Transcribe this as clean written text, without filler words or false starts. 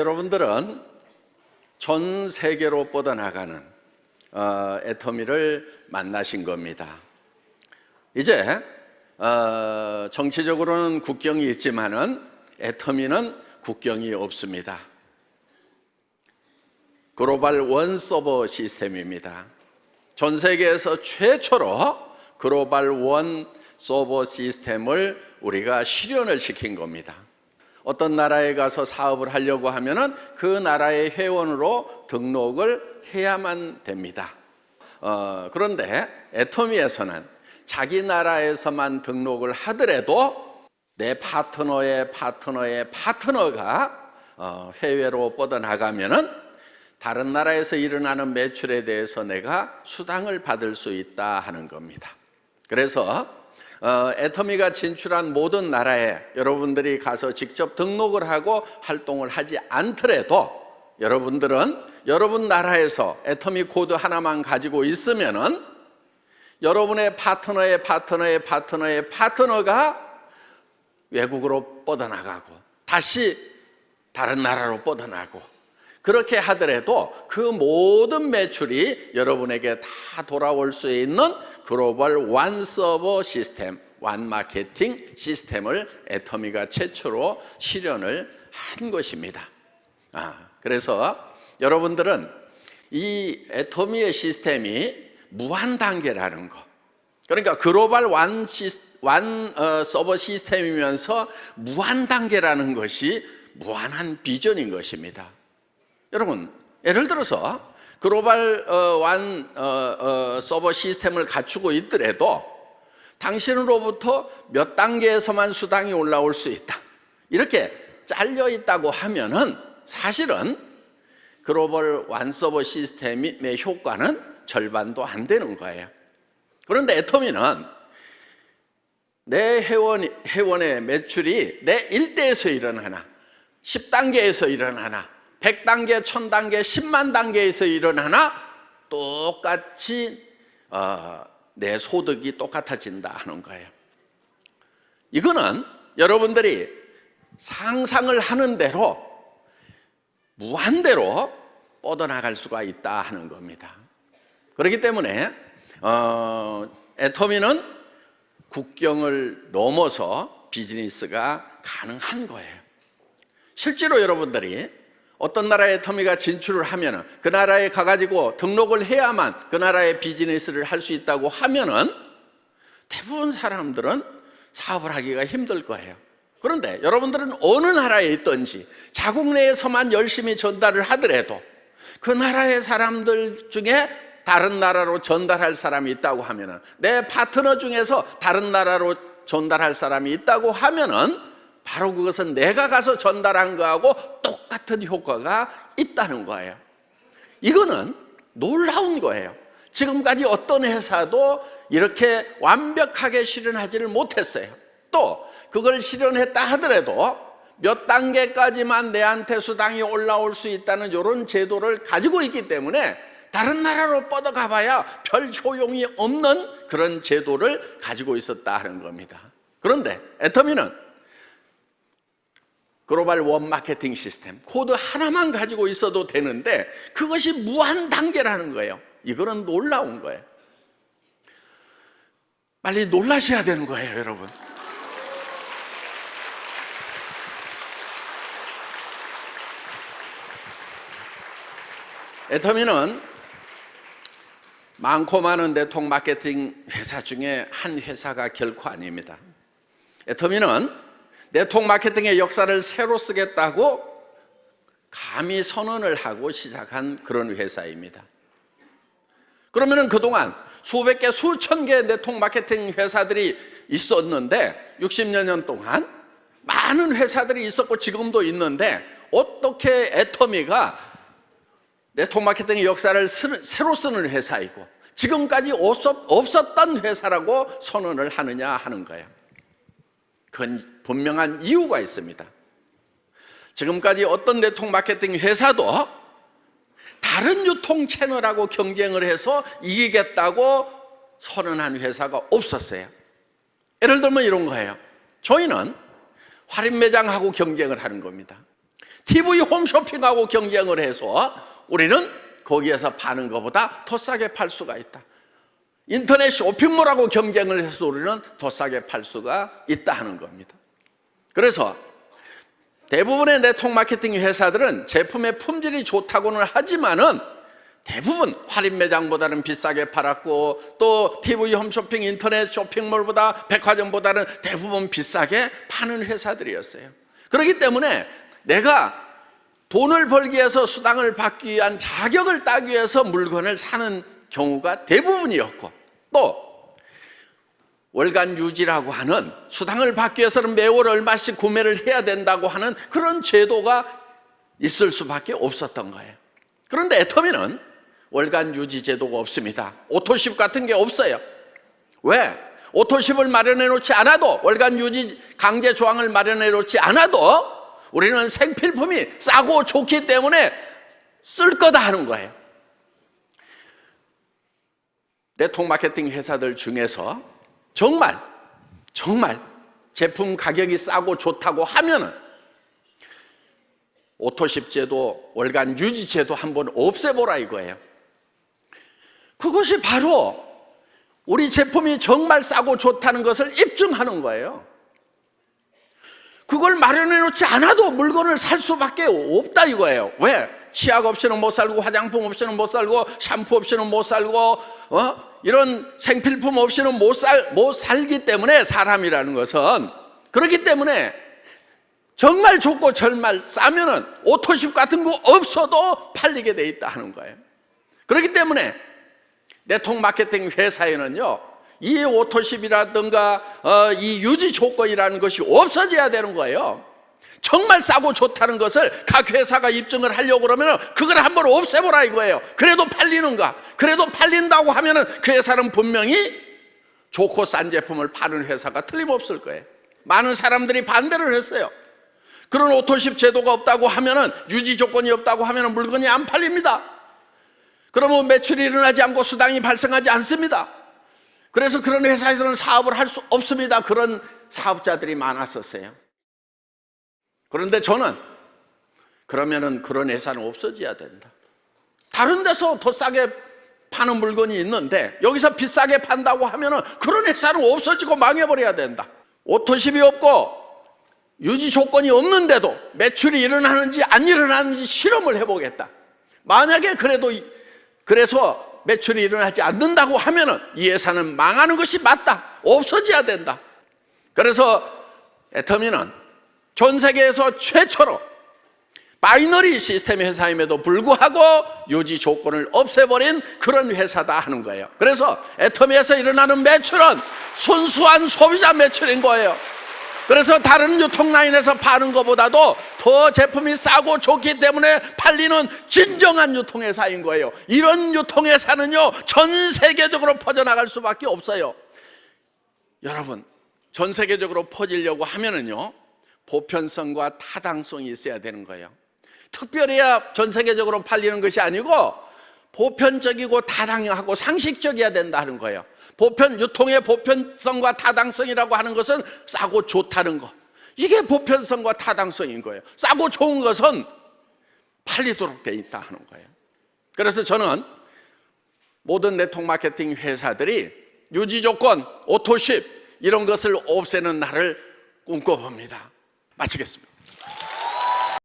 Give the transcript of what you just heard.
여러분들은 전 세계로 뻗어나가는 애터미를 만나신 겁니다. 이제 정치적으로는 국경이 있지만은 애터미는 국경이 없습니다. 글로벌 원 서버 시스템입니다. 전 세계에서 최초로 글로벌 원 서버 시스템을 우리가 실현을 시킨 겁니다. 어떤 나라에 가서 사업을 하려고 하면은 그 나라의 회원으로 등록을 해야만 됩니다. 그런데 애터미에서는 자기 나라에서만 등록을 하더라도 내 파트너의 파트너가 해외로 뻗어나가면은 다른 나라에서 일어나는 매출에 대해서 내가 수당을 받을 수 있다 하는 겁니다. 그래서 애터미가 진출한 모든 나라에 여러분들이 가서 직접 등록을 하고 활동을 하지 않더라도 여러분들은 여러분 나라에서 애터미 코드 하나만 가지고 있으면은 여러분의 파트너가 외국으로 뻗어나가고 다시 다른 나라로 뻗어나가고 그렇게 하더라도 그 모든 매출이 여러분에게 다 돌아올 수 있는 글로벌 완 서버 시스템, 완 마케팅 시스템을 애터미가 최초로 실현을 한 것입니다. 그래서 여러분들은 이 애터미의 시스템이 무한 단계라는 거, 그러니까 글로벌 완 서버 시스템이면서 무한 단계라는 것이 무한한 비전인 것입니다. 여러분, 예를 들어서 글로벌 완 서버 시스템을 갖추고 있더라도 당신으로부터 몇 단계에서만 수당이 올라올 수 있다, 이렇게 잘려 있다고 하면은 사실은 글로벌 완 서버 시스템의 효과는 절반도 안 되는 거예요. 그런데 애터미는 내 회원의 매출이 내 일대에서 일어나나 10단계에서 일어나나 100단계, 1000단계, 10만 단계에서 일어나나 똑같이 내 소득이 똑같아진다 하는 거예요. 이거는 여러분들이 상상을 하는 대로 무한대로 뻗어나갈 수가 있다 하는 겁니다. 그렇기 때문에 애터미는 국경을 넘어서 비즈니스가 가능한 거예요. 실제로 여러분들이 어떤 나라에 애터미가 진출을 하면은 그 나라에 가가지고 등록을 해야만 그 나라의 비즈니스를 할 수 있다고 하면은 대부분 사람들은 사업을 하기가 힘들 거예요. 그런데 여러분들은 어느 나라에 있든지 자국 내에서만 열심히 전달을 하더라도 그 나라의 사람들 중에 다른 나라로 전달할 사람이 있다고 하면은 내 파트너 중에서 다른 나라로 전달할 사람이 있다고 하면은 바로 그것은 내가 가서 전달한 거하고 똑같은 효과가 있다는 거예요. 이거는 놀라운 거예요. 지금까지 어떤 회사도 이렇게 완벽하게 실현하지를 못했어요. 또 그걸 실현했다 하더라도 몇 단계까지만 내한테 수당이 올라올 수 있다는 이런 제도를 가지고 있기 때문에 다른 나라로 뻗어가 봐야 별 효용이 없는 그런 제도를 가지고 있었다 하는 겁니다. 그런데 애터미는 글로벌 원 마케팅 시스템 코드 하나만 가지고 있어도 되는데 그것이 무한 단계라는 거예요. 이거는 놀라운 거예요. 빨리 놀라셔야 되는 거예요, 여러분. 애터미는 많고 많은 네트워크 마케팅 회사 중에 한 회사가 결코 아닙니다. 애터미는 네트워크 마케팅의 역사를 새로 쓰겠다고 감히 선언을 하고 시작한 그런 회사입니다. 그러면은 그동안 수백 개, 수천 개의 네트워크 마케팅 회사들이 있었는데 60여 년 동안 많은 회사들이 있었고 지금도 있는데 어떻게 애터미가 네트워크 마케팅의 역사를 새로 쓰는 회사이고 지금까지 없었던 회사라고 선언을 하느냐 하는 거예요. 그건 분명한 이유가 있습니다. 지금까지 어떤 네트워크 마케팅 회사도 다른 유통 채널하고 경쟁을 해서 이기겠다고 선언한 회사가 없었어요. 예를 들면 이런 거예요. 저희는 할인 매장하고 경쟁을 하는 겁니다. TV 홈쇼핑하고 경쟁을 해서 우리는 거기에서 파는 것보다 더 싸게 팔 수가 있다. 인터넷 쇼핑몰하고 경쟁을 해서 우리는 더 싸게 팔 수가 있다 하는 겁니다. 그래서 대부분의 네트워크 마케팅 회사들은 제품의 품질이 좋다고는 하지만은 대부분 할인 매장보다는 비싸게 팔았고, 또 TV 홈쇼핑, 인터넷 쇼핑몰보다, 백화점보다는 대부분 비싸게 파는 회사들이었어요. 그렇기 때문에 내가 돈을 벌기 위해서, 수당을 받기 위한 자격을 따기 위해서 물건을 사는 경우가 대부분이었고, 또 월간 유지라고 하는, 수당을 받기 위해서는 매월 얼마씩 구매를 해야 된다고 하는 그런 제도가 있을 수밖에 없었던 거예요. 그런데 애터미는 월간 유지 제도가 없습니다. 오토십 같은 게 없어요. 왜? 오토십을 마련해 놓지 않아도, 월간 유지 강제 조항을 마련해 놓지 않아도 우리는 생필품이 싸고 좋기 때문에 쓸 거다 하는 거예요. 네트워크 마케팅 회사들 중에서 정말 제품 가격이 싸고 좋다고 하면은 오토십 제도, 월간 유지 제도 한번 없애보라 이거예요. 그것이 바로 우리 제품이 정말 싸고 좋다는 것을 입증하는 거예요. 그걸 마련해 놓지 않아도 물건을 살 수밖에 없다 이거예요. 왜? 치약 없이는 못 살고, 화장품 없이는 못 살고, 샴푸 없이는 못 살고, 이런 생필품 없이는 못 살기 때문에, 사람이라는 것은. 그렇기 때문에 정말 좋고 정말 싸면은 오토십 같은 거 없어도 팔리게 돼 있다 하는 거예요. 그렇기 때문에 네트워크 마케팅 회사에는요, 이 오토십이라든가 이 유지 조건이라는 것이 없어져야 되는 거예요. 정말 싸고 좋다는 것을 각 회사가 입증을 하려고 그러면 그걸 한번 없애보라 이거예요. 그래도 팔리는가? 그래도 팔린다고 하면은 그 회사는 분명히 좋고 싼 제품을 파는 회사가 틀림없을 거예요. 많은 사람들이 반대를 했어요. 그런 오토십 제도가 없다고 하면은, 유지 조건이 없다고 하면은 물건이 안 팔립니다. 그러면 매출이 일어나지 않고 수당이 발생하지 않습니다. 그래서 그런 회사에서는 사업을 할 수 없습니다. 그런 사업자들이 많았었어요. 그런데 저는 그러면은 그런 회사는 없어져야 된다. 다른 데서 더 싸게 파는 물건이 있는데 여기서 비싸게 판다고 하면은 그런 회사는 없어지고 망해버려야 된다. 오토십이 없고 유지 조건이 없는데도 매출이 일어나는지 안 일어나는지 실험을 해보겠다. 만약에 그래서 매출이 일어나지 않는다고 하면은 이 회사는 망하는 것이 맞다. 없어져야 된다. 그래서 애터미는 전 세계에서 최초로 바이너리 시스템 회사임에도 불구하고 유지 조건을 없애버린 그런 회사다 하는 거예요. 그래서 애터미에서 일어나는 매출은 순수한 소비자 매출인 거예요. 그래서 다른 유통라인에서 파는 것보다도 더 제품이 싸고 좋기 때문에 팔리는 진정한 유통회사인 거예요. 이런 유통회사는요, 전 세계적으로 퍼져나갈 수밖에 없어요. 여러분, 전 세계적으로 퍼지려고 하면은요, 보편성과 타당성이 있어야 되는 거예요. 특별해야 전 세계적으로 팔리는 것이 아니고 보편적이고 타당하고 상식적이어야 된다 하는 거예요. 유통의 보편성과 타당성이라고 하는 것은 싸고 좋다는 것, 이게 보편성과 타당성인 거예요. 싸고 좋은 것은 팔리도록 돼 있다 하는 거예요. 그래서 저는 모든 네트워크 마케팅 회사들이 유지 조건, 오토십 이런 것을 없애는 날을 꿈꿔봅니다. 마치겠습니다.